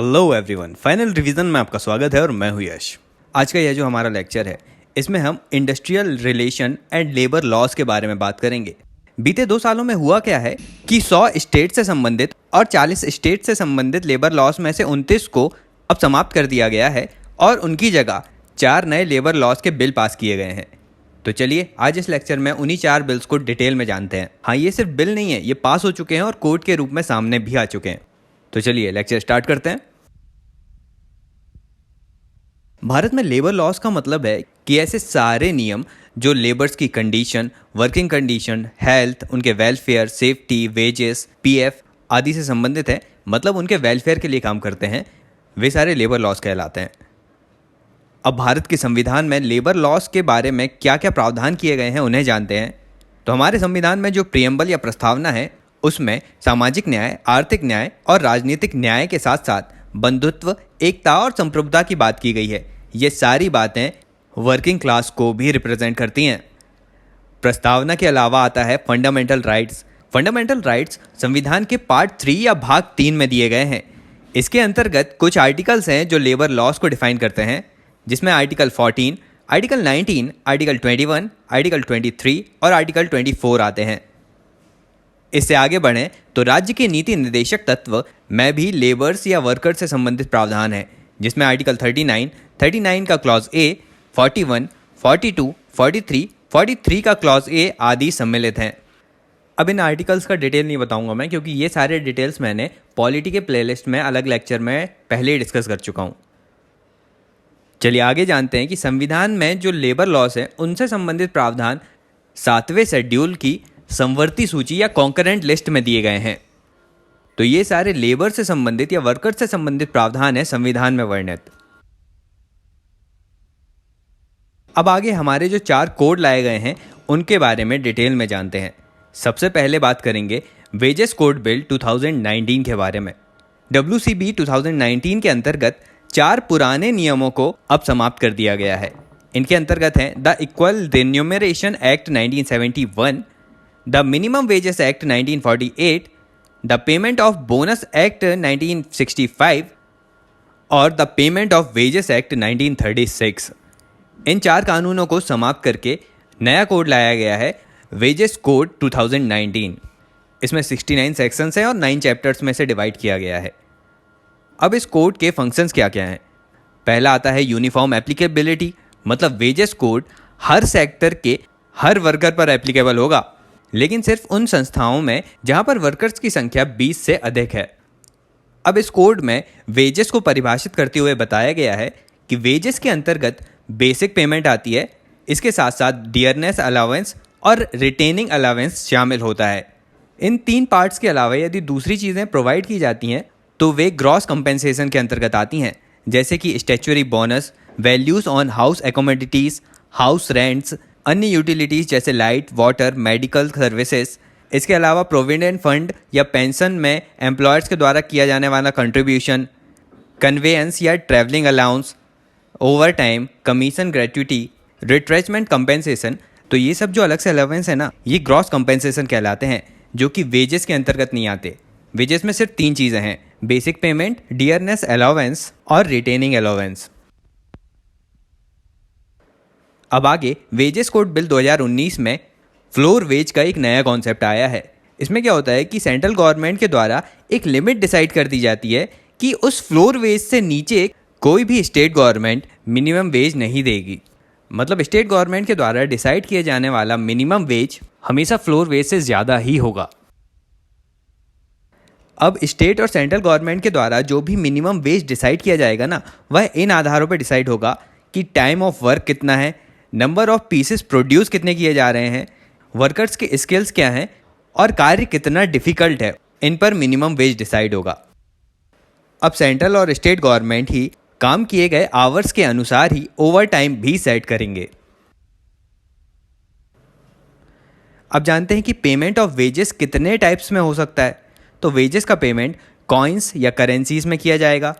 Hello everyone, final revision में आपका स्वागत है और मैं हूं यश। आज का यह जो हमारा लेक्चर है इसमें हम industrial relation and labour laws के बारे में बात करेंगे। बीते 2 सालों में हुआ क्या है कि 100 स्टेट से संबंधित और 40 स्टेट से संबंधित लेबर लॉज में से 29 को अब समाप्त कर दिया गया है और उनकी जगह 4 नए लेबर लॉज के बिल पास किए गए हैं। तो चलिए आज इस लेक्चर में उन्हीं 4 बिल्स को डिटेल में जानते हैं। हाँ, ये सिर्फ बिल नहीं है, ये पास हो चुके हैं और कोर्ट के रूप में सामने भी आ चुके हैं। तो चलिए लेक्चर स्टार्ट करते हैं। भारत में लेबर लॉस का मतलब है कि ऐसे सारे नियम जो लेबर्स की कंडीशन, वर्किंग कंडीशन, हेल्थ, उनके वेलफेयर, सेफ्टी, वेजेस, पीएफ आदि से संबंधित है, मतलब उनके वेलफेयर के लिए काम करते हैं, वे सारे लेबर लॉस कहलाते हैं। अब भारत के संविधान में लेबर लॉस के बारे में क्या क्या प्रावधान किए गए हैं उन्हें जानते हैं। तो हमारे संविधान में जो प्रियम्बल या प्रस्तावना है उसमें सामाजिक न्याय, आर्थिक न्याय और राजनीतिक न्याय के साथ साथ बंधुत्व, एकता और संप्रभुता की बात की गई है। ये सारी बातें वर्किंग क्लास को भी रिप्रेजेंट करती हैं। प्रस्तावना के अलावा आता है फंडामेंटल राइट्स। फंडामेंटल राइट्स संविधान के पार्ट 3 या भाग 3 में दिए गए हैं। इसके अंतर्गत कुछ आर्टिकल्स हैं जो लेबर लॉस को डिफाइन करते हैं, जिसमें आर्टिकल 14, आर्टिकल 19, आर्टिकल 21, आर्टिकल 23 और आर्टिकल 24 आते हैं। इससे आगे बढ़ें तो राज्य के नीति निर्देशक तत्व में भी लेबर्स या वर्कर्स से संबंधित प्रावधान है, जिसमें आर्टिकल 39 का क्लॉज ए, 41, 42, 43, 43 का क्लॉज ए आदि सम्मिलित हैं। अब इन आर्टिकल्स का डिटेल नहीं बताऊंगा मैं, क्योंकि ये सारे डिटेल्स मैंने पॉलिटी के प्लेलिस्ट में अलग लेक्चर में पहले ही डिस्कस कर चुका हूँ। चलिए आगे जानते हैं कि संविधान में जो लेबर लॉस है उनसे संबंधित प्रावधान 7वें शेड्यूल की समवर्ती सूची या कॉन्करेंट लिस्ट में दिए गए हैं। तो ये सारे लेबर से संबंधित या वर्कर से संबंधित प्रावधान है संविधान में वर्णित। अब आगे हमारे जो 4 कोड लाए गए हैं उनके बारे में डिटेल में जानते हैं। सबसे पहले बात करेंगे वेजेस कोड बिल 2019 के बारे में। WCB 2019 के अंतर्गत 4 पुराने नियमों को अब समाप्त कर दिया गया है। इनके अंतर्गत हैं the equal remuneration act 1971, the minimum wages act 1948, the payment of bonus act 1965 और the payment of wages act 1936। इन 4 कानूनों को समाप्त करके नया कोड लाया गया है वेजेस कोड 2019। इसमें 69 सेक्शंस हैं और 9 चैप्टर्स में से डिवाइड किया गया है। अब इस कोड के फंक्शंस क्या क्या हैं। पहला आता है यूनिफॉर्म एप्लीकेबिलिटी, मतलब वेजेस कोड हर सेक्टर के हर वर्कर पर एप्लीकेबल होगा, लेकिन सिर्फ उन संस्थाओं में जहां पर वर्कर्स की संख्या 20 से अधिक है। अब इस कोड में वेजेस को परिभाषित करते हुए बताया गया है कि वेजेस के अंतर्गत बेसिक पेमेंट आती है, इसके साथ साथ डियरनेस अलाउंस और रिटेनिंग अलाउंस शामिल होता है। इन 3 पार्ट्स के अलावा यदि दूसरी चीज़ें प्रोवाइड की जाती हैं तो वे ग्रॉस कंपेंसेशन के अंतर्गत आती हैं, जैसे कि statutory bonus, values on house accommodations, house rents, अन्य यूटिलिटीज़ जैसे लाइट, वाटर, मेडिकल सर्विसेज। इसके अलावा प्रोविडेंट फंड या पेंशन में एम्प्लॉयर्स के द्वारा किया जाने वाला कंट्रीब्यूशन, कन्वेयंस या travelling allowance, over time, commission, gratuity, retrenchment compensation. तो ये सब जो अलग से अलाउंस है ना, ये ग्रॉस कंपेंसेशन कहलाते हैं, जो कि वेजेस के अंतर्गत नहीं आते। वेजेस में सिर्फ 3 चीज़ें हैं, बेसिक पेमेंट, डियरनेस अलाउंस और रिटेनिंग अलाउंस। अब आगे वेजेस कोड बिल 2019 में फ्लोर वेज का एक नया कॉन्सेप्ट आया है। इसमें क्या होता है कि सेंट्रल गवर्नमेंट के द्वारा एक लिमिट डिसाइड कर दी जाती है कि उस फ्लोर वेज से नीचे कोई भी स्टेट गवर्नमेंट मिनिमम वेज नहीं देगी। मतलब स्टेट गवर्नमेंट के द्वारा डिसाइड किए जाने वाला मिनिमम वेज हमेशा फ्लोर वेज से ज़्यादा ही होगा। अब स्टेट और सेंट्रल गवर्नमेंट के द्वारा जो भी मिनिमम वेज डिसाइड किया जाएगा ना, वह इन आधारों पर डिसाइड होगा कि टाइम ऑफ वर्क कितना है, नंबर ऑफ पीसेस प्रोड्यूस कितने किए जा रहे हैं, वर्कर्स के स्किल्स क्या हैं और कार्य कितना डिफ़िकल्ट है। इन पर मिनिमम वेज डिसाइड होगा। अब सेंट्रल और स्टेट गवर्नमेंट ही काम किए गए आवर्स के अनुसार ही ओवर टाइम भी सेट करेंगे। अब जानते हैं कि पेमेंट ऑफ वेजेस कितने टाइप्स में हो सकता है। तो वेजेस का पेमेंट कॉइन्स या करेंसीज में किया जाएगा,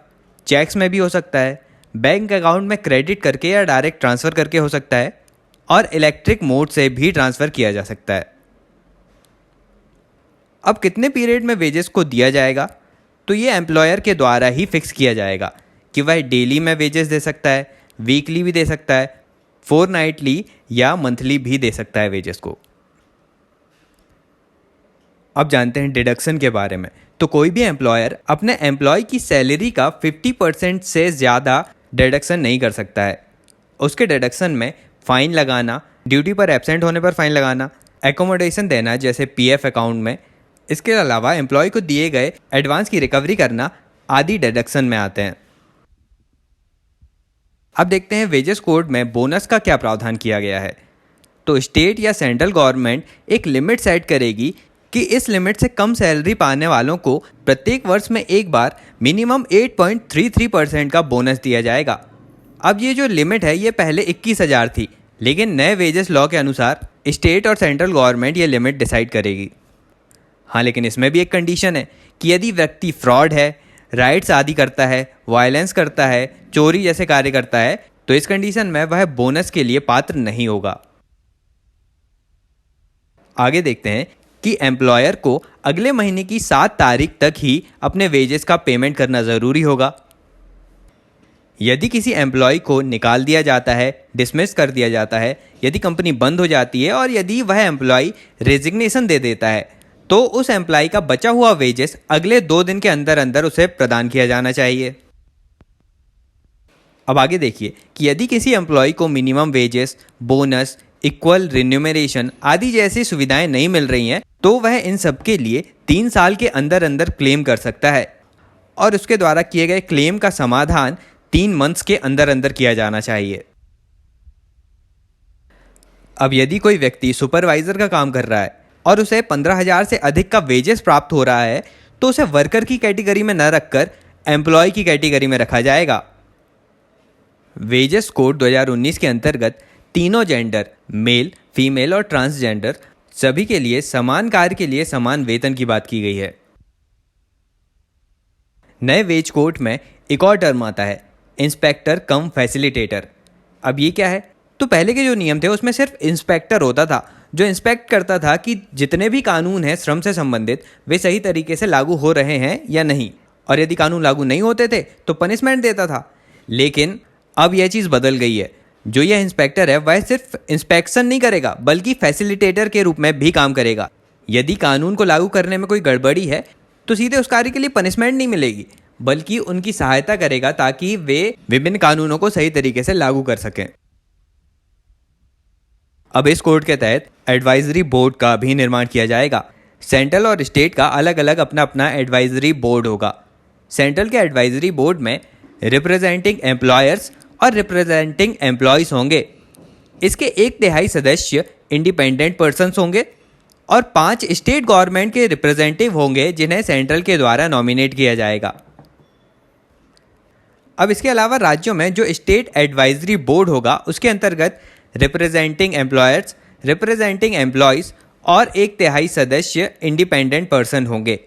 चेक्स में भी हो सकता है, बैंक अकाउंट में क्रेडिट करके या डायरेक्ट ट्रांसफ़र करके हो सकता है, और इलेक्ट्रिक मोड से भी ट्रांसफ़र किया जा सकता है। अब कितने पीरियड में वेजेस को दिया जाएगा, तो ये एम्प्लॉयर के द्वारा ही फिक्स किया जाएगा कि वह डेली में वेजेस दे सकता है, वीकली भी दे सकता है, फोरनाइटली या मंथली भी दे सकता है वेजेस को। अब जानते हैं डिडक्शन के बारे में। तो कोई भी एम्प्लॉयर अपने एम्प्लॉय की सैलरी का 50% से ज़्यादा डिडक्शन नहीं कर सकता है। उसके डिडक्शन में फ़ाइन लगाना, ड्यूटी पर एब्सेंट होने पर फ़ाइन लगाना, एकोमोडेशन देना जैसे पीएफ अकाउंट में, इसके अलावा एम्प्लॉय को दिए गए एडवांस की रिकवरी करना आदि डिडक्शन में आते हैं। अब देखते हैं वेजेस कोड में बोनस का क्या प्रावधान किया गया है। तो स्टेट या सेंट्रल गवर्नमेंट एक लिमिट सेट करेगी कि इस लिमिट से कम सैलरी पाने वालों को प्रत्येक वर्ष में एक बार मिनिमम 8.33% का बोनस दिया जाएगा। अब ये जो लिमिट है ये पहले 21,000 थी, लेकिन नए वेजेस लॉ के अनुसार स्टेट और सेंट्रल गवर्नमेंट ये लिमिट डिसाइड करेगी। हाँ, लेकिन इसमें भी एक कंडीशन है कि यदि व्यक्ति फ्रॉड है, राइट्स आदि करता है, वायलेंस करता है, चोरी जैसे कार्य करता है, तो इस कंडीशन में वह बोनस के लिए पात्र नहीं होगा। आगे देखते हैं कि एम्प्लॉयर को अगले महीने की 7 तारीख तक ही अपने वेजेस का पेमेंट करना ज़रूरी होगा। यदि किसी एम्प्लॉय को निकाल दिया जाता है, डिसमिस कर दिया जाता है, यदि कंपनी बंद हो जाती है और यदि वह एम्प्लॉय रेजिग्नेशन दे देता है, तो उस एम्प्लॉय का बचा हुआ वेजेस अगले 2 दिन के अंदर अंदर उसे प्रदान किया जाना चाहिए। अब आगे देखिए कि यदि किसी एम्प्लॉय को minimum wages, bonus, equal remuneration आदि जैसी सुविधाएं नहीं मिल रही हैं, तो वह इन सब के लिए 3 साल के अंदर अंदर क्लेम कर सकता है और उसके द्वारा किए गए क्लेम का समाधान 3 मंथ्स के अंदर अंदर किया जाना चाहिए। अब यदि कोई व्यक्ति सुपरवाइजर का काम कर रहा है और उसे 15,000 से अधिक का वेजेस प्राप्त हो रहा है, तो उसे वर्कर की कैटेगरी में न रखकर एम्प्लॉय की कैटेगरी में रखा जाएगा। वेजेस कोड 2019 के अंतर्गत तीनों जेंडर, मेल, फीमेल और ट्रांसजेंडर सभी के लिए समान कार्य के लिए समान वेतन की बात की गई है। नए वेज कोड में एक और टर्म आता है, इंस्पेक्टर कम फैसिलिटेटर। अब ये क्या है? तो पहले के जो नियम थे उसमें सिर्फ इंस्पेक्टर होता था, जो इंस्पेक्ट करता था कि जितने भी कानून हैं श्रम से संबंधित वे सही तरीके से लागू हो रहे हैं या नहीं, और यदि कानून लागू नहीं होते थे तो पनिशमेंट देता था। लेकिन अब यह चीज़ बदल गई है। जो यह इंस्पेक्टर है वह सिर्फ इंस्पेक्शन नहीं करेगा बल्कि फैसिलिटेटर के रूप में भी काम करेगा। यदि कानून को लागू करने में कोई गड़बड़ी है तो सीधे उस कार्य के लिए पनिशमेंट नहीं मिलेगी, बल्कि उनकी सहायता करेगा ताकि वे विभिन्न कानूनों को सही तरीके से लागू कर सकें। अब इस कोड के तहत एडवाइजरी बोर्ड का भी निर्माण किया जाएगा। सेंट्रल और स्टेट का अलग अलग अपना अपना एडवाइजरी बोर्ड होगा। सेंट्रल के एडवाइजरी बोर्ड में रिप्रेजेंटिंग एम्प्लॉयर्स और रिप्रेजेंटिंग एम्प्लॉयज़ होंगे। इसके 1/3 सदस्य इंडिपेंडेंट पर्सन्स होंगे और 5 स्टेट गवर्नमेंट के रिप्रेजेंटेटिव होंगे जिन्हें सेंट्रल के द्वारा नॉमिनेट किया जाएगा। अब इसके अलावा राज्यों में जो स्टेट एडवाइजरी बोर्ड होगा उसके अंतर्गत रिप्रेजेंटिंग एम्प्लॉयर्स, रिप्रेजेंटिंग एम्प्लॉयज़ और 1/3 सदस्य इंडिपेंडेंट पर्सन होंगे।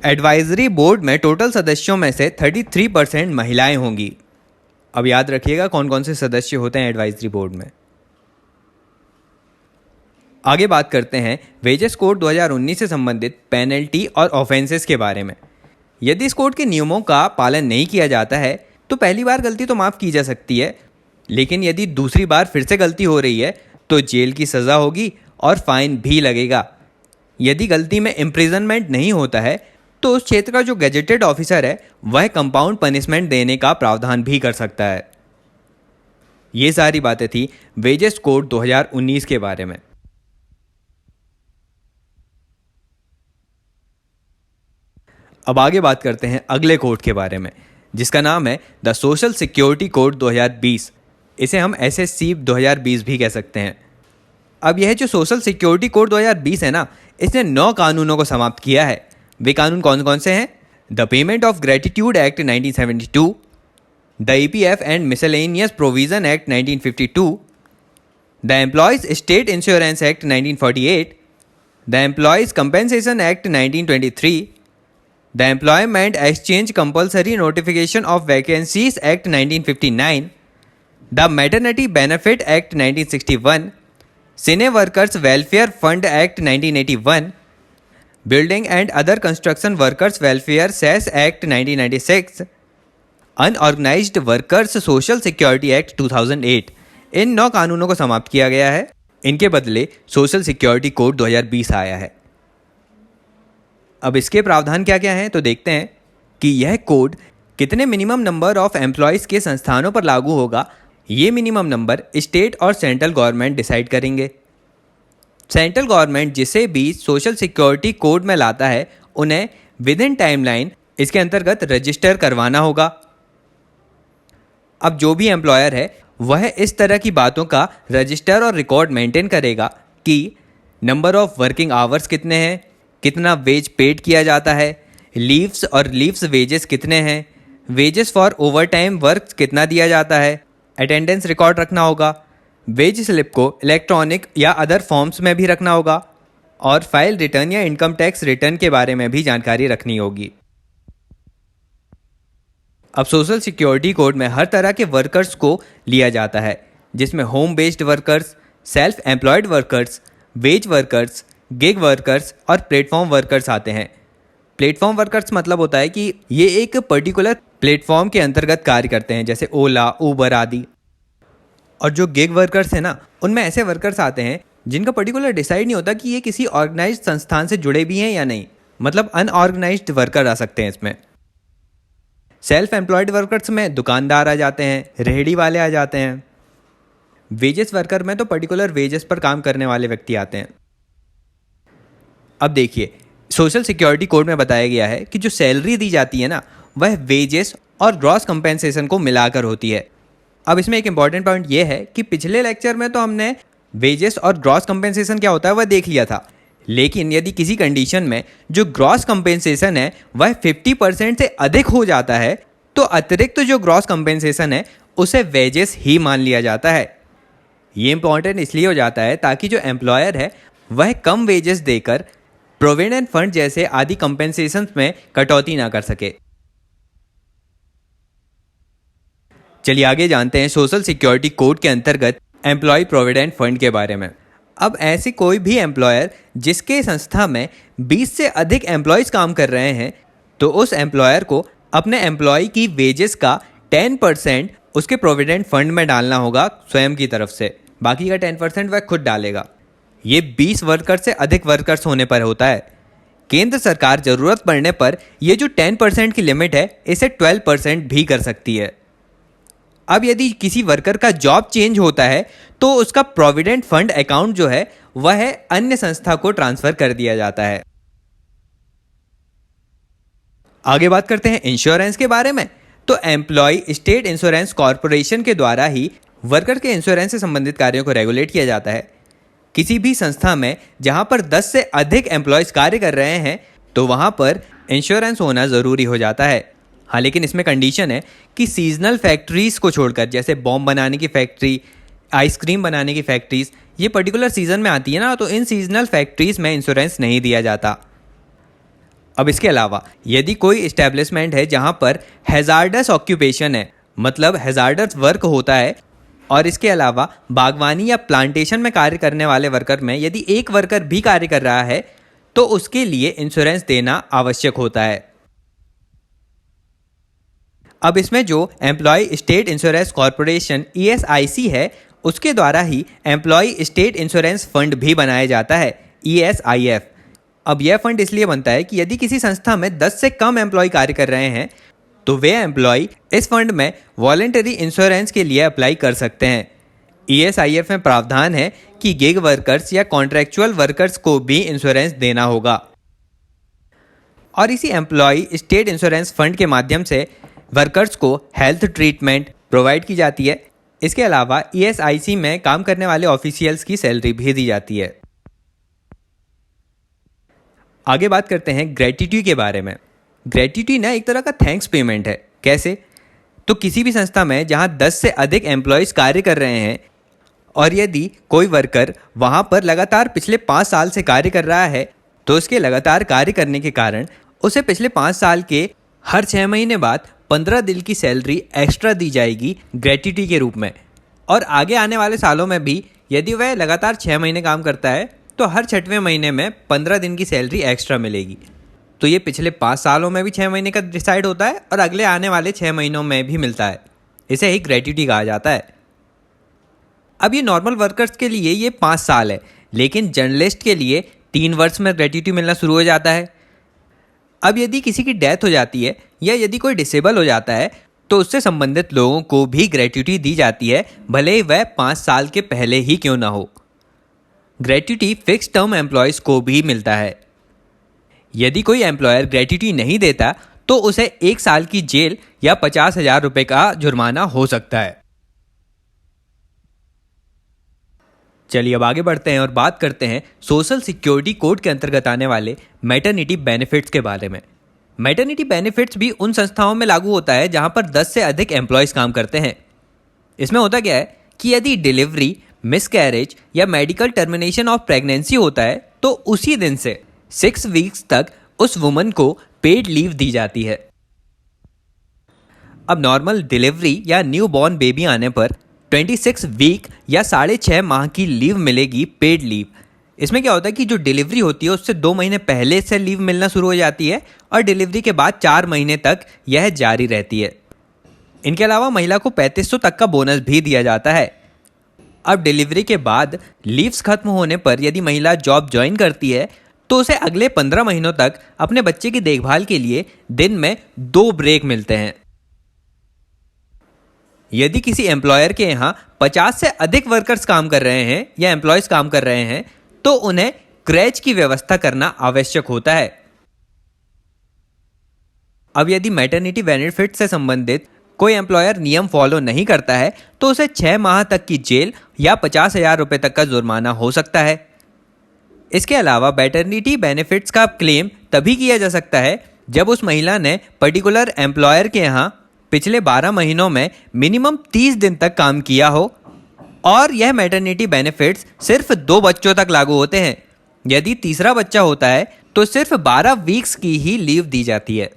एडवाइजरी बोर्ड में टोटल सदस्यों में से 33% महिलाएं होंगी। अब याद रखिएगा कौन कौन से सदस्य होते हैं एडवाइजरी बोर्ड में। आगे बात करते हैं वेजेस कोड 2019 से संबंधित पेनल्टी और ऑफेंसेस के बारे में। यदि इस कोड के नियमों का पालन नहीं किया जाता है तो पहली बार गलती तो माफ़ की जा सकती है, लेकिन यदि दूसरी बार फिर से गलती हो रही है तो जेल की सज़ा होगी और फाइन भी लगेगा। यदि गलती में इम्प्रिजनमेंट नहीं होता है तो उस क्षेत्र का जो गैजेटेड ऑफिसर है वह कंपाउंड पनिशमेंट देने का प्रावधान भी कर सकता है। ये सारी बातें थी वेजेस कोड 2019 के बारे में। अब आगे बात करते हैं अगले कोड के बारे में, जिसका नाम है द सोशल सिक्योरिटी कोड 2020। इसे हम SSC 2020 भी कह सकते हैं। अब यह जो सोशल सिक्योरिटी कोड 2020 है ना, इसने 9 कानूनों को समाप्त किया है। वे कानून कौन कौन से हैं? The payment of gratitude act 1972, the EPF and miscellaneous provision act 1952, the employees state insurance act 1948, the employees compensation act 1923, the employment exchange compulsory notification of vacancies act 1959, the maternity benefit act 1961, cine workers welfare fund act 1981, building and other construction workers welfare cess act 1996, unorganised workers social security act 2008, इन 9 कानूनों को समाप्त किया गया है। इनके बदले social security code 2020 आया है। अब इसके प्रावधान क्या क्या हैं तो देखते हैं कि यह कोड कितने मिनिमम नंबर ऑफ एम्प्लॉयज़ के संस्थानों पर लागू होगा। ये मिनिमम नंबर स्टेट और सेंट्रल गवर्नमेंट डिसाइड करेंगे। सेंट्रल गवर्नमेंट जिसे भी सोशल सिक्योरिटी कोड में लाता है उन्हें विद इन टाइमलाइन इसके अंतर्गत रजिस्टर करवाना होगा। अब जो भी एम्प्लॉयर है वह इस तरह की बातों का रजिस्टर और रिकॉर्ड मेंटेन करेगा कि नंबर ऑफ वर्किंग आवर्स कितने हैं, कितना वेज पेड किया जाता है, लीव्स और लीव्स वेजेस कितने हैं, wages for over time work कितना दिया जाता है, अटेंडेंस रिकॉर्ड रखना होगा, वेज स्लिप को इलेक्ट्रॉनिक या अदर फॉर्म्स में भी रखना होगा और फाइल रिटर्न या इनकम टैक्स रिटर्न के बारे में भी जानकारी रखनी होगी। अब सोशल सिक्योरिटी कोड में हर तरह के वर्कर्स को लिया जाता है, जिसमें home based workers, self employed workers, veg workers, gig workers और प्लेटफॉर्म वर्कर्स आते हैं। प्लेटफॉर्म वर्कर्स मतलब होता है कि ये एक पर्टिकुलर प्लेटफॉर्म के अंतर्गत कार्य करते हैं, जैसे ओला, उबर आदि। और जो गिग वर्कर्स हैं ना, उनमें ऐसे वर्कर्स आते हैं जिनका पर्टिकुलर डिसाइड नहीं होता कि ये किसी ऑर्गेनाइज्ड संस्थान से जुड़े भी हैं या नहीं, मतलब अनऑर्गेनाइज्ड वर्कर आ सकते हैं इसमें। सेल्फ एम्प्लॉयड वर्कर्स में दुकानदार आ जाते हैं, रेहड़ी वाले आ जाते हैं। वेजेस वर्कर में तो पर्टिकुलर वेजेस पर काम करने वाले व्यक्ति आते हैं। अब देखिए, सोशल सिक्योरिटी कोड में बताया गया है कि जो सैलरी दी जाती है ना, वह वेजेस और ग्रॉस कंपेंसेशन को मिलाकर होती है। अब इसमें एक इंपॉर्टेंट पॉइंट यह है कि पिछले लेक्चर में तो हमने वेजेस और ग्रॉस कंपेंसेशन क्या होता है वह देख लिया था, लेकिन यदि किसी कंडीशन में जो ग्रॉस कंपेंसेशन है वह 50% से अधिक हो जाता है तो अतिरिक्त जो ग्रॉस कंपेंसेशन है उसे वेजेस ही मान लिया जाता है। ये इंपॉर्टेंट इसलिए हो जाता है ताकि जो एम्प्लॉयर है वह कम वेजेस देकर प्रोविडेंट फंड जैसे आदि कंपेंसेशन में कटौती ना कर सके। चलिए आगे जानते हैं सोशल सिक्योरिटी कोड के अंतर्गत एम्प्लॉय प्रोविडेंट फंड के बारे में। अब ऐसे कोई भी एम्प्लॉयर जिसके संस्था में 20 से अधिक एम्प्लॉयज़ काम कर रहे हैं तो उस एम्प्लॉयर को अपने एम्प्लॉय की वेजेस का 10% उसके प्रोविडेंट फंड में डालना होगा स्वयं की तरफ से, बाकी का 10% वह खुद डालेगा। ये 20 वर्कर से अधिक वर्कर्स होने पर होता है। केंद्र सरकार ज़रूरत पड़ने पर ये जो 10% की लिमिट है इसे 12% भी कर सकती है। अब यदि किसी वर्कर का जॉब चेंज होता है तो उसका प्रोविडेंट फंड अकाउंट जो है वह अन्य संस्था को ट्रांसफर कर दिया जाता है। आगे बात करते हैं इंश्योरेंस के बारे में। तो एम्प्लॉय स्टेट इंश्योरेंस कॉरपोरेशन के द्वारा ही वर्कर के इंश्योरेंस से संबंधित कार्यों को रेगुलेट किया जाता है। किसी भी संस्था में जहां पर 10 से अधिक एम्प्लॉयज कार्य कर रहे हैं तो वहां पर इंश्योरेंस होना ज़रूरी हो जाता है। हाँ, लेकिन इसमें कंडीशन है कि सीजनल फैक्ट्रीज़ को छोड़कर, जैसे बॉम्ब बनाने की फैक्ट्री, आइसक्रीम बनाने की फैक्ट्रीज़, ये पर्टिकुलर सीज़न में आती है ना, तो इन सीजनल फैक्ट्रीज़ में इंश्योरेंस नहीं दिया जाता। अब इसके अलावा यदि कोई इस्टेब्लिशमेंट है जहाँ पर हैज़ार्डस ऑक्यूपेशन है, मतलब हैज़ार्डस वर्क होता है, और इसके अलावा बागवानी या प्लांटेशन में कार्य करने वाले वर्कर में यदि एक वर्कर भी कार्य कर रहा है तो उसके लिए इंश्योरेंस देना आवश्यक होता है। अब इसमें जो employee state insurance corporation ESIC है उसके द्वारा ही एम्प्लॉय स्टेट इंश्योरेंस फंड भी बनाया जाता है, ESIF। अब यह फंड इसलिए बनता है कि यदि किसी संस्था में 10 से कम एम्प्लॉय कार्य कर रहे हैं तो वे एम्प्लॉय इस फंड में वॉलेंटरी इंश्योरेंस के लिए अप्लाई कर सकते हैं। ESIF में प्रावधान है कि गिग वर्कर्स या कॉन्ट्रैक्चुअल वर्कर्स को भी इंश्योरेंस देना होगा और इसी एम्प्लॉय स्टेट इंश्योरेंस फंड के माध्यम से वर्कर्स को हेल्थ ट्रीटमेंट प्रोवाइड की जाती है। इसके अलावा ESIC में काम करने वाले ऑफिशियल्स की सैलरी भी दी जाती है। आगे बात करते हैं ग्रेट्युटी के बारे में। ग्रेट्युटी ना एक तरह का थैंक्स पेमेंट है। कैसे? तो किसी भी संस्था में जहां 10 से अधिक एम्प्लॉयज़ कार्य कर रहे हैं और यदि कोई वर्कर वहां पर लगातार पिछले 5 साल से कार्य कर रहा है तो उसके लगातार कार्य करने के कारण उसे पिछले 5 साल के हर 6 महीने बाद 15 दिन की सैलरी एक्स्ट्रा दी जाएगी ग्रेट्युटी के रूप में। और आगे आने वाले सालों में भी यदि वह लगातार 6 महीने काम करता है तो हर 6वें महीने में 15 दिन की सैलरी एक्स्ट्रा मिलेगी। तो ये पिछले 5 सालों में भी 6 महीने का डिसाइड होता है और अगले आने वाले 6 महीनों में भी मिलता है। इसे ही ग्रेट्युटी कहा जाता है। अब ये नॉर्मल वर्कर्स के लिए ये 5 साल है, लेकिन जर्नलिस्ट के लिए 3 वर्ष में ग्रेट्युटी मिलना शुरू हो जाता है। अब यदि किसी की डेथ हो जाती है या यदि कोई डिसेबल हो जाता है तो उससे संबंधित लोगों को भी ग्रेट्युटी दी जाती है, भले ही वह 5 साल के पहले ही क्यों ना हो। ग्रेट्युटी फिक्स टर्म एम्प्लॉयज़ को भी मिलता है। यदि कोई एम्प्लॉयर ग्रेट्युटी नहीं देता तो उसे 1 साल की जेल या 50,000 रुपये का जुर्माना हो सकता है। चलिए अब आगे बढ़ते हैं और बात करते हैं सोशल सिक्योरिटी कोड के अंतर्गत आने वाले मैटरनिटी बेनिफिट्स के बारे में। मैटरनिटी बेनिफिट्स भी उन संस्थाओं में लागू होता है जहां पर 10 से अधिक एम्प्लॉयज़ काम करते हैं। इसमें होता क्या है कि यदि डिलीवरी, मिसकैरेज या मेडिकल टर्मिनेशन ऑफ प्रेगनेंसी होता है तो उसी दिन से 6 वीक्स तक उस वुमन को पेड लीव दी जाती है। अब नॉर्मल डिलीवरी या न्यू बॉर्न बेबी आने पर 26 वीक या 6.5 माह की लीव मिलेगी, पेड लीव। इसमें क्या होता है कि जो डिलीवरी होती है उससे 2 महीने पहले से लीव मिलना शुरू हो जाती है और डिलीवरी के बाद 4 महीने तक यह जारी रहती है। इनके अलावा महिला को 3500 तक का बोनस भी दिया जाता है। अब डिलीवरी के बाद लीव्स खत्म होने पर यदि महिला जॉब ज्वाइन करती है तो उसे अगले 15 महीनों तक अपने बच्चे की देखभाल के लिए दिन में 2 ब्रेक मिलते हैं। यदि किसी एम्प्लॉयर के यहाँ 50 से अधिक वर्कर्स काम कर रहे हैं या एम्प्लॉयज काम कर रहे हैं तो उन्हें क्रैच की व्यवस्था करना आवश्यक होता है। अब यदि मैटरनिटी बेनिफिट से संबंधित कोई एम्प्लॉयर नियम फॉलो नहीं करता है तो उसे 6 माह तक की जेल या 50,000 रुपये तक का जुर्माना हो सकता है। इसके अलावा मैटरनिटी बेनिफिट्स का क्लेम तभी किया जा सकता है जब उस महिला ने पर्टिकुलर एम्प्लॉयर के यहाँ पिछले 12 महीनों में मिनिमम 30 दिन तक काम किया हो और यह मैटरनिटी बेनिफिट्स सिर्फ 2 बच्चों तक लागू होते हैं। यदि तीसरा बच्चा होता है तो सिर्फ 12 वीक्स की ही लीव दी जाती है।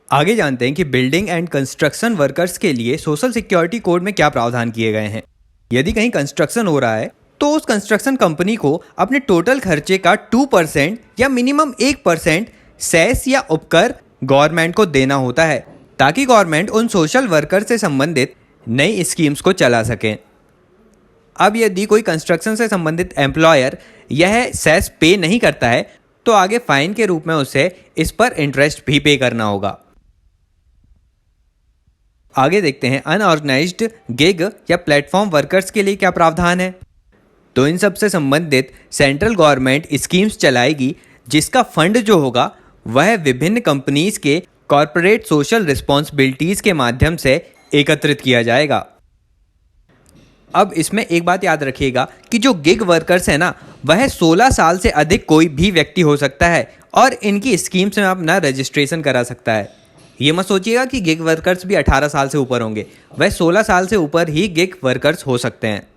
आगे जानते हैं कि बिल्डिंग एंड कंस्ट्रक्शन वर्कर्स के लिए सोशल सिक्योरिटी कोड में क्या प्रावधान किए गए हैं। यदि कहीं कंस्ट्रक्शन हो रहा है तो उस कंस्ट्रक्शन कंपनी को अपने टोटल खर्चे का 2% या मिनिमम 1% सेस या उपकर गवर्नमेंट को देना होता है ताकि गवर्नमेंट उन सोशल वर्कर से संबंधित नई स्कीम्स को चला सके। अब यदि कोई कंस्ट्रक्शन से संबंधित एम्प्लॉयर यह सेस पे नहीं करता है तो आगे फाइन के रूप में उसे इस पर इंटरेस्ट भी पे करना होगा। आगे देखते हैं अनऑर्गेनाइज्ड गिग या प्लेटफॉर्म वर्कर्स के लिए क्या प्रावधान है। तो इन सब से संबंधित सेंट्रल गवर्नमेंट स्कीम्स चलाएगी जिसका फंड जो होगा वह विभिन्न कंपनीज के कॉरपोरेट सोशल रिस्पॉन्सिबिलिटीज के माध्यम से एकत्रित किया जाएगा। अब इसमें एक बात याद रखिएगा कि जो गिग वर्कर्स है ना, वह 16 साल से अधिक कोई भी व्यक्ति हो सकता है और इनकी स्कीम्स में अपना रजिस्ट्रेशन करा सकता है। ये मत सोचिएगा कि गिग वर्कर्स भी 18 साल से ऊपर होंगे, वह 16 साल से ऊपर ही गिग वर्कर्स हो सकते हैं।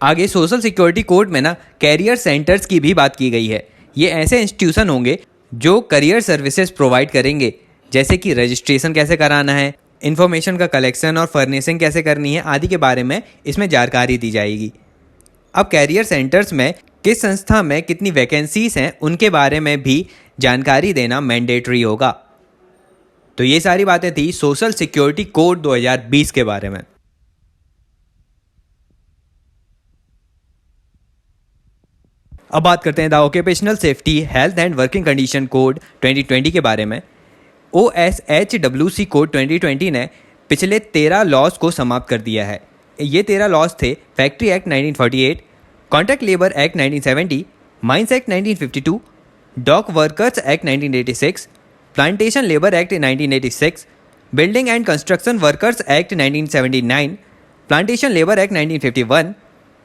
आगे सोशल सिक्योरिटी कोड में ना कैरियर सेंटर्स की भी बात की गई है। ये ऐसे इंस्टीट्यूशन होंगे जो करियर सर्विसेज प्रोवाइड करेंगे, जैसे कि रजिस्ट्रेशन कैसे कराना है, इन्फॉर्मेशन का कलेक्शन और फर्निशिंग कैसे करनी है आदि के बारे में इसमें जानकारी दी जाएगी। अब कैरियर सेंटर्स में किस संस्था में कितनी वैकेंसीज हैं उनके बारे में भी जानकारी देना मैंडेटरी होगा। तो ये सारी बातें थी सोशल सिक्योरिटी कोड 2020 के बारे में। अब बात करते हैं the occupational safety health and working condition code 2020 के बारे में। OSHWC कोड 2020 ने पिछले 13 लॉज को समाप्त कर दिया है। ये 13 लॉज थे factory act 1948, contract labour act 1970, mines act 1952, dock workers act 1986, plantation labour act 1986, building and construction workers act 1979, plantation labour act 1951,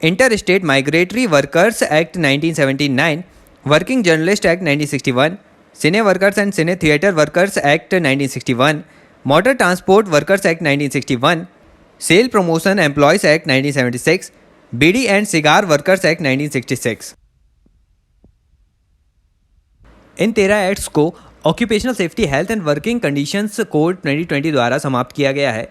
inter state migratory workers act 1979, working journalist act 1961, cine workers and cine theatre workers act 1961, motor transport workers act 1961, sale promotion employees act 1976, beedi and cigar workers act 1966। इन 13 acts को occupational safety health and working conditions code 2020 द्वारा समाप्त किया गया है।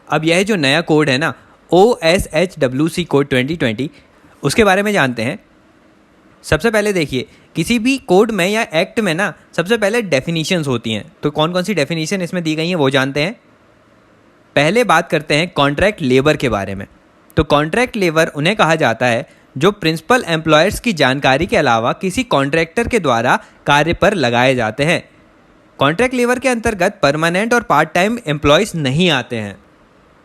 अब यह जो नया कोड है ना, OSHWC कोड 2020, उसके बारे में जानते हैं। सबसे पहले देखिए, किसी भी कोड में या एक्ट में ना सबसे पहले डेफिनेशंस होती हैं। तो कौन कौन सी डेफिनेशन इसमें दी गई हैं वो जानते हैं। पहले बात करते हैं कॉन्ट्रैक्ट लेबर के बारे में। तो कॉन्ट्रैक्ट लेबर उन्हें कहा जाता है जो प्रिंसिपल एम्प्लॉयर्स की जानकारी के अलावा किसी कॉन्ट्रैक्टर के द्वारा कार्य पर लगाए जाते हैं। कॉन्ट्रैक्ट लेबर के अंतर्गत परमानेंट और पार्ट टाइम एम्प्लॉयज़ नहीं आते हैं।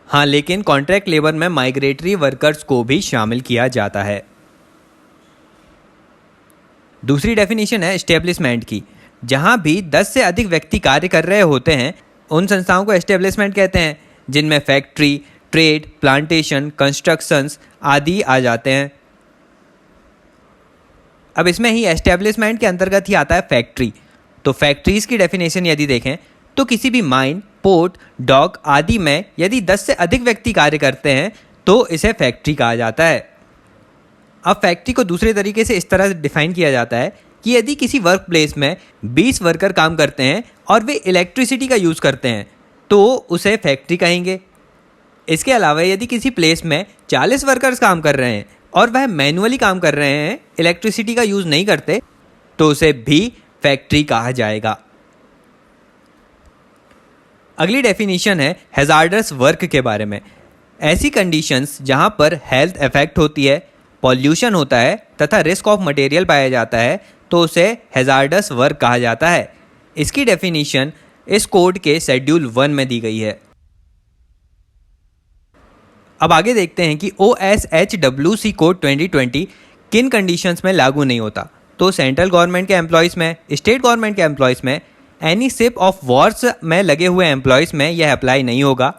हाँ, लेकिन कॉन्ट्रैक्ट लेबर में माइग्रेटरी वर्कर्स को भी शामिल किया जाता है। दूसरी डेफिनेशन है एस्टेब्लिशमेंट की। जहाँ भी 10 से अधिक व्यक्ति कार्य कर रहे होते हैं उन संस्थाओं को एस्टेब्लिशमेंट कहते हैं, जिनमें फैक्ट्री, ट्रेड, प्लांटेशन, कंस्ट्रक्शंस आदि आ जाते हैं। अब इसमें ही एस्टेब्लिशमेंट के अंतर्गत ही आता है फैक्ट्री। तो फैक्ट्रीज़ की डेफिनेशन यदि देखें तो किसी भी माइन, पोर्ट, डॉक आदि में यदि 10 से अधिक व्यक्ति कार्य करते हैं तो इसे फैक्ट्री कहा जाता है। अब फैक्ट्री को दूसरे तरीके से इस तरह डिफाइन किया जाता है कि यदि किसी वर्क प्लेस में 20 वर्कर काम करते हैं और वे इलेक्ट्रिसिटी का यूज़ करते हैं तो उसे फैक्ट्री कहेंगे। इसके अलावा यदि किसी प्लेस में 40 वर्कर्स काम कर रहे हैं और वह मैनुअली काम कर रहे हैं, इलेक्ट्रिसिटी का यूज़ नहीं करते, तो उसे भी फैक्ट्री कहा जाएगा। अगली डेफिनेशन है हैजार्डस वर्क के बारे में। ऐसी कंडीशंस जहां पर हेल्थ इफेक्ट होती है, पॉल्यूशन होता है तथा रिस्क ऑफ मटेरियल पाया जाता है तो उसे हैजार्डस वर्क कहा जाता है। इसकी डेफिनेशन इस कोड के शेड्यूल 1 में दी गई है। अब आगे देखते हैं कि OSHWC कोड 2020 किन कंडीशंस में लागू नहीं होता। तो सेंट्रल गवर्नमेंट के एम्प्लॉयज़ में, स्टेट गवर्नमेंट के एम्प्लॉयज़ में, एनी शिप ऑफ वॉर्स में लगे हुए एम्प्लॉयज़ में यह अप्लाई नहीं होगा।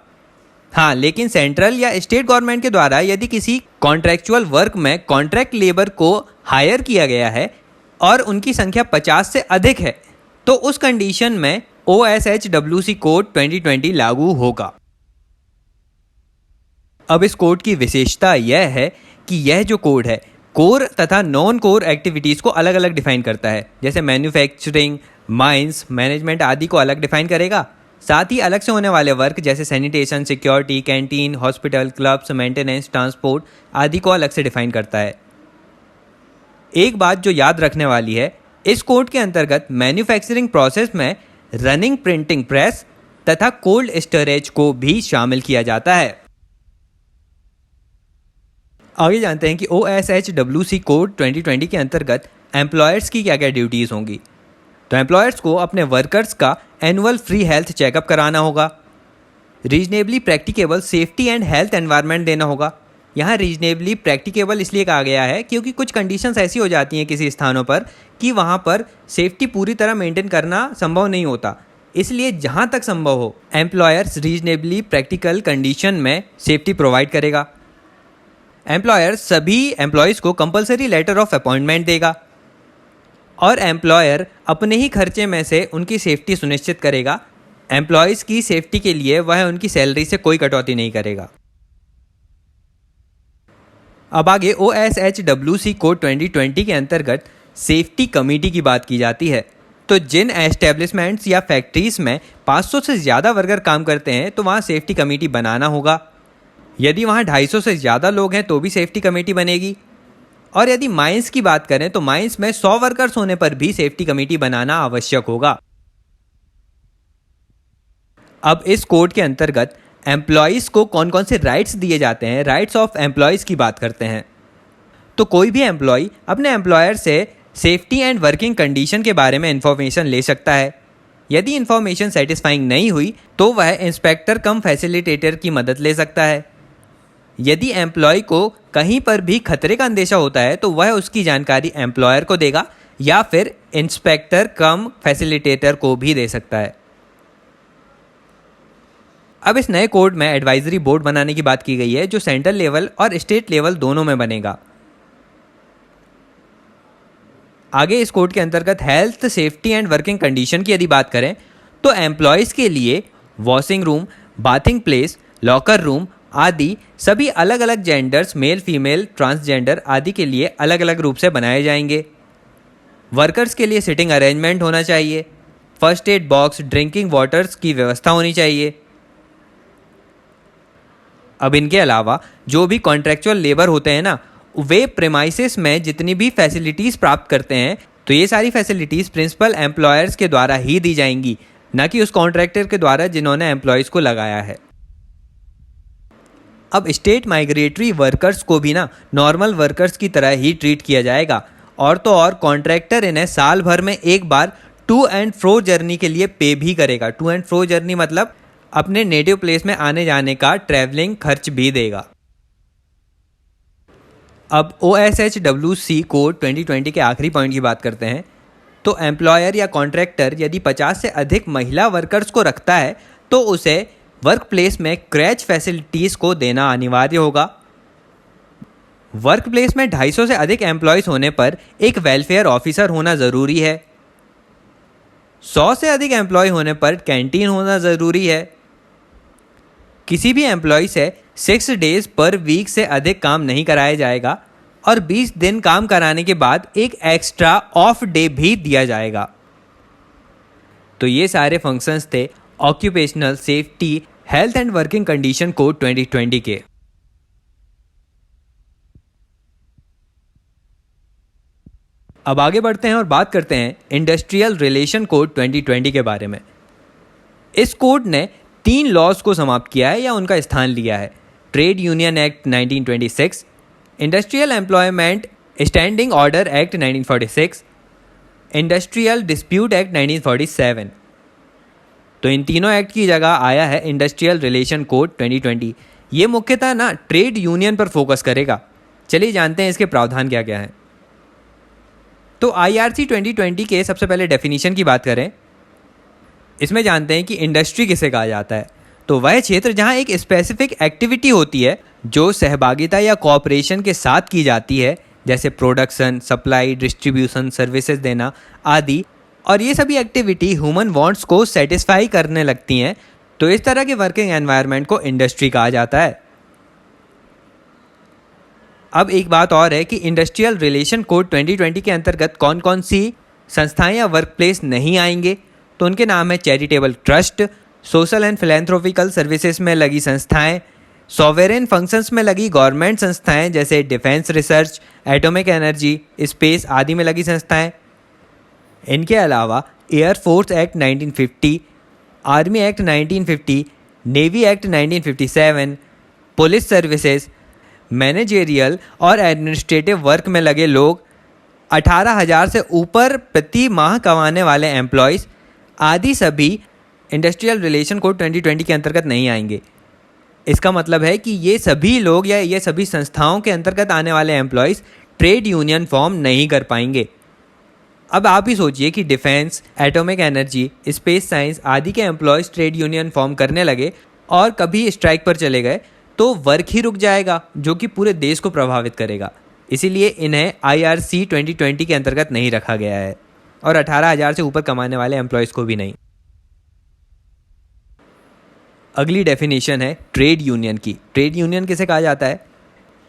हाँ, लेकिन सेंट्रल या स्टेट गवर्नमेंट के द्वारा यदि किसी कॉन्ट्रैक्चुअल वर्क में कॉन्ट्रैक्ट लेबर को हायर किया गया है और उनकी संख्या 50 से अधिक है तो उस कंडीशन में OSHWC कोड 2020 लागू होगा। अब इस कोड की विशेषता यह है कि यह जो कोड है कोर तथा नॉन कोर एक्टिविटीज़ को अलग अलग डिफाइन करता है। जैसे मैन्युफैक्चरिंग, माइंस, मैनेजमेंट आदि को अलग डिफाइन करेगा। साथ ही अलग से होने वाले वर्क जैसे sanitation, security, canteen, hospital, clubs, maintenance, transport आदि को अलग से डिफाइन करता है। एक बात जो याद रखने वाली है, इस कोड के अंतर्गत मैन्युफैक्चरिंग प्रोसेस में रनिंग प्रिंटिंग प्रेस तथा कोल्ड स्टोरेज को भी शामिल किया जाता है। आगे जानते हैं कि OSHWC कोड 2020 के अंतर्गत एम्प्लॉयर्स की क्या क्या ड्यूटीज़ होंगी। तो एम्प्लॉयर्स को अपने वर्कर्स का एनुअल फ्री हेल्थ चेकअप कराना होगा। Reasonably practicable safety and health environment देना होगा। यहाँ रीजनेबली प्रैक्टिकेबल इसलिए कहा गया है क्योंकि कुछ कंडीशंस ऐसी हो जाती हैं किसी स्थानों पर कि वहाँ पर सेफ्टी पूरी तरह मेंटेन करना संभव नहीं होता। इसलिए जहाँ तक संभव हो एम्प्लॉयर्स रीजनेबली प्रैक्टिकल कंडीशन में सेफ्टी प्रोवाइड करेगा। एम्प्लॉयर सभी एम्प्लॉयज़ को कंपलसरी लेटर ऑफ अपॉइंटमेंट देगा और एम्प्लॉयर अपने ही खर्चे में से उनकी सेफ्टी सुनिश्चित करेगा। एम्प्लॉयज़ की सेफ्टी के लिए वह उनकी सैलरी से कोई कटौती नहीं करेगा। अब आगे OSHWC कोड 2020 के अंतर्गत सेफ्टी कमेटी की बात की जाती है। तो जिन एस्टेब्लिशमेंट्स या फैक्ट्रीज़ में 500 से ज़्यादा वर्कर काम करते हैं तो वहाँ सेफ्टी कमेटी बनाना होगा। यदि वहाँ 250 से ज़्यादा लोग हैं तो भी सेफ्टी कमेटी बनेगी। और यदि माइंस की बात करें तो माइंस में 100 वर्कर्स होने पर भी सेफ्टी कमेटी बनाना आवश्यक होगा। अब इस कोड के अंतर्गत एम्प्लॉयज़ को कौन कौन से राइट्स दिए जाते हैं, राइट्स ऑफ एम्प्लॉयज़ की बात करते हैं। तो कोई भी एम्प्लॉय अपने एम्प्लॉयर से सेफ्टी एंड वर्किंग कंडीशन के बारे में इंफॉर्मेशन ले सकता है। यदि इंफॉर्मेशन सेटिस्फाइंग नहीं हुई तो वह इंस्पेक्टर कम फैसिलिटेटर की मदद ले सकता है। यदि एम्प्लॉय को कहीं पर भी खतरे का अंदेशा होता है तो वह उसकी जानकारी एम्प्लॉयर को देगा या फिर इंस्पेक्टर कम फैसिलिटेटर को भी दे सकता है। अब इस नए कोड में एडवाइजरी बोर्ड बनाने की बात की गई है जो सेंट्रल लेवल और स्टेट लेवल दोनों में बनेगा। आगे इस कोड के अंतर्गत health, safety and working condition की यदि बात करें तो एम्प्लॉयज़ के लिए washing room, bathing place, locker room आदि सभी अलग अलग जेंडर्स, मेल, फीमेल, ट्रांसजेंडर आदि के लिए अलग अलग रूप से बनाए जाएंगे। वर्कर्स के लिए सिटिंग अरेंजमेंट होना चाहिए। First aid box, drinking waters की व्यवस्था होनी चाहिए। अब इनके अलावा जो भी कॉन्ट्रेक्चुअल लेबर होते हैं ना, वे प्रेमाइसिस में जितनी भी फैसिलिटीज़ प्राप्त करते हैं, तो ये सारी फैसिलिटीज़ प्रिंसिपल एम्प्लॉयर्स के द्वारा ही दी जाएंगी, ना कि उस कॉन्ट्रैक्टर के द्वारा जिन्होंने एम्प्लॉयज़ को लगाया है। अब स्टेट माइग्रेटरी वर्कर्स को भी ना नॉर्मल वर्कर्स की तरह ही ट्रीट किया जाएगा, और तो और कॉन्ट्रैक्टर इन्हें साल भर में एक बार टू एंड फ्रो जर्नी के लिए पे भी करेगा। टू एंड फ्रो जर्नी मतलब अपने नेटिव प्लेस में आने जाने का ट्रैवलिंग खर्च भी देगा। अब OSHWC कोड 2020 के आखिरी पॉइंट की बात करते हैं। तो एम्प्लॉयर या कॉन्ट्रैक्टर यदि 50 से अधिक महिला वर्कर्स को रखता है तो उसे वर्क प्लेस में क्रैच फैसिलिटीज़ को देना अनिवार्य होगा। वर्क प्लेस में 250 से अधिक एम्प्लॉयज़ होने पर एक वेलफेयर ऑफिसर होना ज़रूरी है। 100 से अधिक एम्प्लॉय होने पर कैंटीन होना ज़रूरी है। किसी भी एम्प्लॉय से 6 डेज पर वीक से अधिक काम नहीं कराया जाएगा, और 20 दिन काम कराने के बाद एक एक्स्ट्रा ऑफ डे भी दिया जाएगा। तो ये सारे फंक्शंस थे occupational safety, health and working condition code 2020 के। अब आगे बढ़ते हैं और बात करते हैं इंडस्ट्रियल रिलेशन कोड 2020 के बारे में। इस कोड ने 3 लॉज को समाप्त किया है या उनका स्थान लिया है। Trade union act 1926, industrial employment standing order act 1946, industrial dispute act 1947। तो इन तीनों एक्ट की जगह आया है इंडस्ट्रियल रिलेशन कोड 2020। ये मुख्यतः ना ट्रेड यूनियन पर फोकस करेगा। चलिए जानते हैं इसके प्रावधान क्या क्या हैं। तो IRC 2020 के सबसे पहले डेफिनेशन की बात करें, इसमें जानते हैं कि इंडस्ट्री किसे कहा जाता है। तो वह क्षेत्र जहां एक स्पेसिफिक एक्टिविटी होती है जो सहभागिता या कोऑपरेशन के साथ की जाती है, जैसे प्रोडक्शन, सप्लाई, डिस्ट्रीब्यूशन, सर्विसेज देना आदि, और ये सभी एक्टिविटी ह्यूमन वांट्स को सेटिस्फाई करने लगती हैं। तो इस तरह के वर्किंग एनवायरनमेंट को इंडस्ट्री कहा जाता है। अब एक बात और है कि इंडस्ट्रियल रिलेशन कोड 2020 के अंतर्गत कौन कौन सी संस्थाएं या वर्क प्लेस नहीं आएंगे। तो उनके नाम है charitable trust, social and philanthropical services में लगी संस्थाएं, सॉवेरेन फंक्शंस में लगी गवर्नमेंट संस्थाएं जैसे defence research, atomic energy, space आदि में लगी संस्थाएं। इनके अलावा air force act 1950, army act 1950, navy act 1957, police services, managerial और एडमिनिस्ट्रेटिव वर्क में लगे लोग, 18,000 से ऊपर प्रति माह कमाने वाले एम्प्लॉयज़ आदि सभी इंडस्ट्रियल रिलेशन कोड 2020 के अंतर्गत नहीं आएंगे। इसका मतलब है कि ये सभी लोग या ये सभी संस्थाओं के अंतर्गत आने वाले एम्प्लॉयज़ ट्रेड यूनियन फॉर्म नहीं कर पाएंगे। अब आप ही सोचिए कि defence, atomic energy, space science आदि के एम्प्लॉयज़ ट्रेड यूनियन फॉर्म करने लगे और कभी स्ट्राइक पर चले गए तो वर्क ही रुक जाएगा, जो कि पूरे देश को प्रभावित करेगा। इसीलिए इन्हें IRC 2020 के अंतर्गत नहीं रखा गया है, और 18,000 से ऊपर कमाने वाले एम्प्लॉयज़ को भी नहीं। अगली डेफिनेशन है ट्रेड यूनियन की। ट्रेड यूनियन किसे कहा जाता है?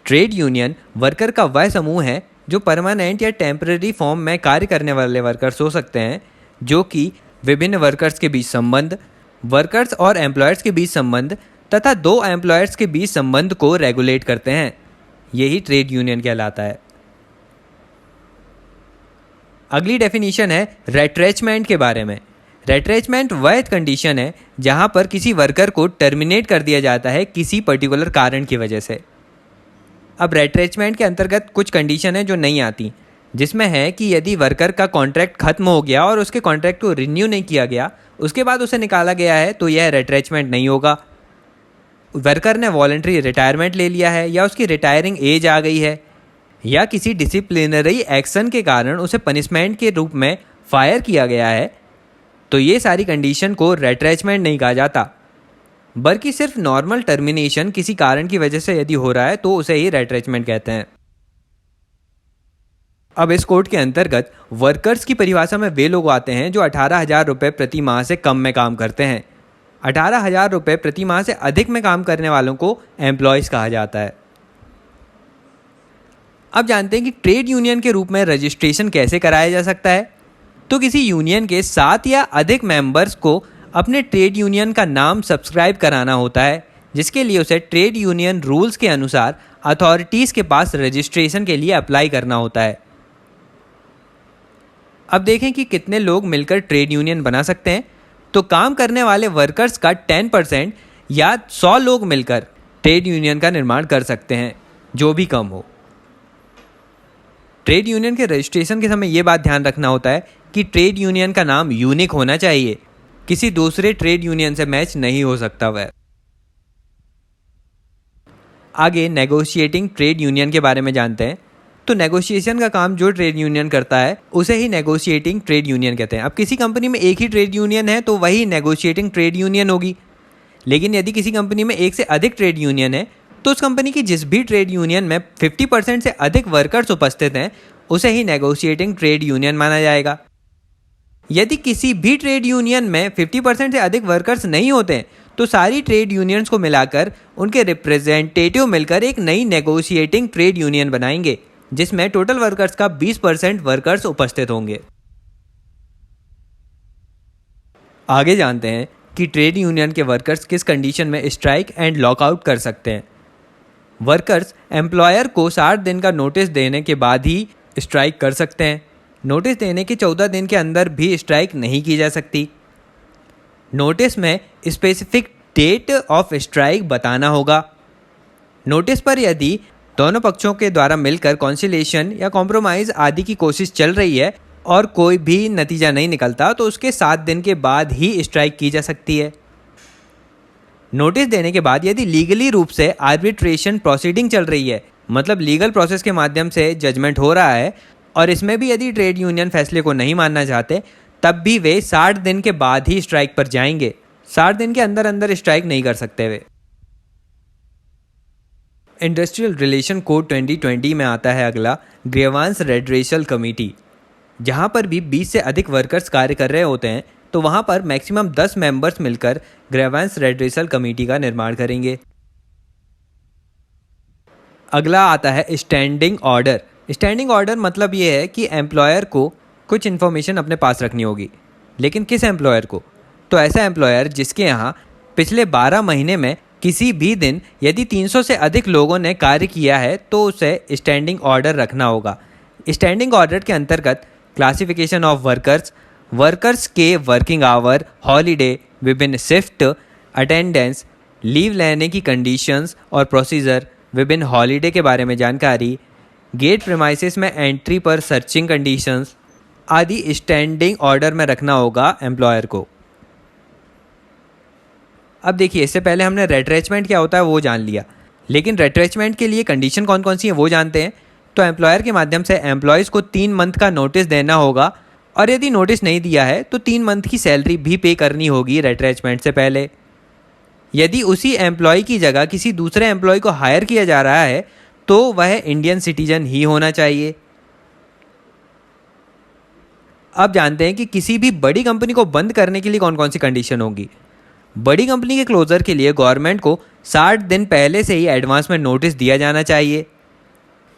ट्रेड यूनियन वर्कर का वह समूह है जो परमानेंट या टेम्पररी फॉर्म में कार्य करने वाले वर्कर्स हो सकते हैं, जो कि विभिन्न वर्कर्स के बीच संबंध, वर्कर्स और एम्प्लॉयर्स के बीच संबंध तथा 2 एम्प्लॉयर्स के बीच संबंध को रेगुलेट करते हैं। यही ट्रेड यूनियन कहलाता है। अगली डेफिनेशन है रेट्रेचमेंट के बारे में। रेट्रेचमेंट वह कंडीशन है जहां पर किसी वर्कर को टर्मिनेट कर दिया जाता है किसी पर्टिकुलर कारण की वजह से। अब रेट्रेचमेंट के अंतर्गत कुछ कंडीशन है जो नहीं आती, जिसमें है कि यदि वर्कर का कॉन्ट्रैक्ट खत्म हो गया और उसके कॉन्ट्रैक्ट को रिन्यू नहीं किया गया, उसके बाद उसे निकाला गया है, तो यह रेट्रेचमेंट नहीं होगा। वर्कर ने वॉलंटरी रिटायरमेंट ले लिया है, या उसकी रिटायरिंग एज आ गई है, या किसी डिसिप्लिनरी एक्शन के कारण उसे पनिशमेंट के रूप में फायर किया गया है, तो ये सारी कंडीशन को रेट्रेचमेंट नहीं कहा जाता, बल्कि सिर्फ नॉर्मल टर्मिनेशन किसी कारण की वजह से यदि हो रहा है तो उसे ही रेट्रेचमेंट कहते हैं। अब इस कोड के अंतर्गत वर्कर्स की परिभाषा में वे लोग आते हैं जो 18,000 रुपये प्रति माह से कम में काम करते हैं। 18,000 रुपये प्रति माह से अधिक में काम करने वालों को एम्प्लॉयज़ कहा जाता है। अब जानते हैं कि ट्रेड यूनियन के रूप में रजिस्ट्रेशन कैसे कराया जा सकता है। तो किसी यूनियन के 7 या अधिक मेंबर्स को अपने ट्रेड यूनियन का नाम सब्सक्राइब कराना होता है, जिसके लिए उसे ट्रेड यूनियन रूल्स के अनुसार अथॉरिटीज़ के पास रजिस्ट्रेशन के लिए अप्लाई करना होता है। अब देखें कि कितने लोग मिलकर ट्रेड यूनियन बना सकते हैं। तो काम करने वाले वर्कर्स का 10% या 100 लोग मिलकर ट्रेड यूनियन का निर्माण कर सकते हैं, जो भी कम हो। ट्रेड यूनियन के रजिस्ट्रेशन के समय ये बात ध्यान रखना होता है कि ट्रेड यूनियन का नाम यूनिक होना चाहिए, किसी दूसरे ट्रेड यूनियन से मैच नहीं हो सकता वह। आगे नेगोशिएटिंग ट्रेड यूनियन के बारे में जानते हैं। तो नेगोशिएशन का काम जो ट्रेड यूनियन करता है उसे ही नेगोशिएटिंग ट्रेड यूनियन कहते हैं। अब किसी कंपनी में एक ही ट्रेड यूनियन है तो वही नेगोशिएटिंग ट्रेड यूनियन होगी। लेकिन यदि किसी कंपनी में एक से अधिक ट्रेड यूनियन है तो उस कंपनी की जिस भी ट्रेड यूनियन में 50% से अधिक वर्कर्स उपस्थित हैं उसे ही नेगोशिएटिंग ट्रेड यूनियन माना जाएगा। यदि किसी भी ट्रेड यूनियन में 50% से अधिक वर्कर्स नहीं होते हैं तो सारी ट्रेड यूनियंस को मिलाकर उनके रिप्रेजेंटेटिव मिलकर एक नई नेगोशिएटिंग ट्रेड यूनियन बनाएंगे, जिसमें टोटल वर्कर्स का 20% वर्कर्स उपस्थित होंगे। आगे जानते हैं कि ट्रेड यूनियन के वर्कर्स किस कंडीशन में स्ट्राइक एंड लॉकआउट कर सकते हैं। वर्कर्स एम्प्लॉयर को 60 दिन का नोटिस देने के बाद ही स्ट्राइक कर सकते हैं। नोटिस देने के 14 दिन के अंदर भी स्ट्राइक नहीं की जा सकती। नोटिस में स्पेसिफिक डेट ऑफ स्ट्राइक बताना होगा। नोटिस पर यदि दोनों पक्षों के द्वारा मिलकर कॉन्सिलेशन या कॉम्प्रोमाइज़ आदि की कोशिश चल रही है और कोई भी नतीजा नहीं निकलता तो उसके 7 दिन के बाद ही स्ट्राइक की जा सकती है। नोटिस देने के बाद यदि लीगली रूप से आर्बिट्रेशन प्रोसीडिंग चल रही है, मतलब लीगल प्रोसेस के माध्यम से जजमेंट हो रहा है, और इसमें भी यदि ट्रेड यूनियन फैसले को नहीं मानना चाहते तब भी वे 60 दिन के बाद ही स्ट्राइक पर जाएंगे। 60 दिन के अंदर अंदर स्ट्राइक नहीं कर सकते वे। इंडस्ट्रियल रिलेशन कोड 2020 में आता है अगला ग्रीवांस रेड्रेसल कमेटी। जहां पर भी 20 से अधिक वर्कर्स कार्य कर रहे होते हैं तो वहां पर मैक्सिमम 10 मेंबर्स मिलकर ग्रीवांस रेड्रेसल कमेटी का निर्माण करेंगे। अगला आता है स्टैंडिंग ऑर्डर। स्टैंडिंग ऑर्डर मतलब ये है कि एम्प्लॉयर को कुछ इन्फॉर्मेशन अपने पास रखनी होगी। लेकिन किस एम्प्लॉयर को? तो ऐसा एम्प्लॉयर जिसके यहाँ पिछले 12 महीने में किसी भी दिन यदि 300 से अधिक लोगों ने कार्य किया है तो उसे स्टैंडिंग ऑर्डर रखना होगा। स्टैंडिंग ऑर्डर के अंतर्गत क्लासिफिकेशन ऑफ वर्कर्स, वर्कर्स के वर्किंग आवर, हॉलीडे, विभिन्न शिफ्ट, अटेंडेंस, लीव लेने की कंडीशंस और प्रोसीजर, विभिन्न हॉलीडे के बारे में जानकारी, गेट प्रीमाइसेस में एंट्री पर सर्चिंग कंडीशंस आदि स्टैंडिंग ऑर्डर में रखना होगा एम्प्लॉयर को। अब देखिए, इससे पहले हमने रेट्रेचमेंट क्या होता है वो जान लिया, लेकिन रेट्रेचमेंट के लिए कंडीशन कौन कौन सी है वो जानते हैं। तो एम्प्लॉयर के माध्यम से एम्प्लॉयज़ को 3 मंथ का नोटिस देना होगा, और यदि नोटिस नहीं दिया है तो 3 मंथ की सैलरी भी पे करनी होगी रेट्रेचमेंट से पहले। यदि उसी एम्प्लॉय की जगह किसी दूसरे एम्प्लॉय को हायर किया जा रहा है तो वह इंडियन सिटीजन ही होना चाहिए। अब जानते हैं कि किसी भी बड़ी कंपनी को बंद करने के लिए कौन कौन सी कंडीशन होगी। बड़ी कंपनी के क्लोजर के लिए गवर्नमेंट को 60 दिन पहले से ही एडवांस में नोटिस दिया जाना चाहिए।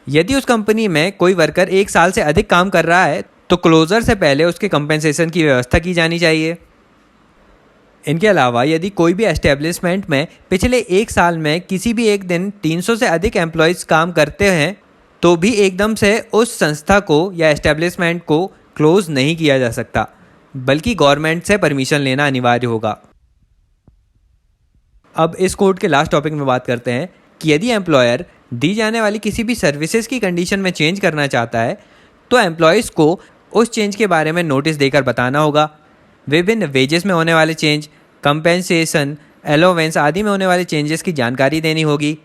यदि उस कंपनी में कोई वर्कर 1 साल से अधिक काम कर रहा है तो क्लोजर से पहले उसके कंपेंसेशन की व्यवस्था की जानी चाहिए। इनके अलावा यदि कोई भी एस्टेब्लिशमेंट में पिछले 1 साल में किसी भी एक दिन 300 से अधिक एम्प्लॉयज़ काम करते हैं तो भी एकदम से उस संस्था को या एस्टेब्लिशमेंट को क्लोज नहीं किया जा सकता, बल्कि गवर्नमेंट से परमिशन लेना अनिवार्य होगा। अब इस कोड के लास्ट टॉपिक में बात करते हैं कि यदि एम्प्लॉयर दी जाने वाली किसी भी सर्विसेज की कंडीशन में चेंज करना चाहता है तो एम्प्लॉयज़ को उस चेंज के बारे में नोटिस देकर बताना होगा। विभिन्न वेजेस में होने वाले चेंज, कंपेंसेशन, अलाउंस आदि में होने वाले चेंजेस की जानकारी देनी होगी।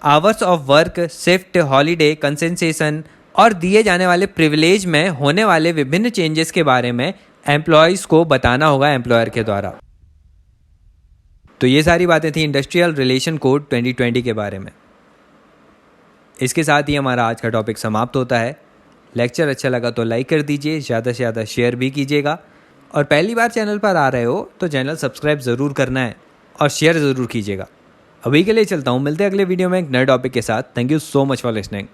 Hours of work, shift, holiday, concession और दिए जाने वाले प्रिविलेज में होने वाले विभिन्न चेंजेस के बारे में एम्प्लॉयज़ को बताना होगा एम्प्लॉयर के द्वारा। तो ये सारी बातें थी इंडस्ट्रियल रिलेशन कोड 2020 के बारे में। इसके साथ ही हमारा आज का टॉपिक समाप्त होता है। लेक्चर अच्छा लगा तो लाइक कर दीजिए, ज़्यादा से ज़्यादा शेयर भी कीजिएगा, और पहली बार चैनल पर आ रहे हो तो चैनल सब्सक्राइब ज़रूर करना है और शेयर ज़रूर कीजिएगा। अभी के लिए चलता हूँ, मिलते हैं अगले वीडियो में एक नए टॉपिक के साथ। Thank you so much for listening.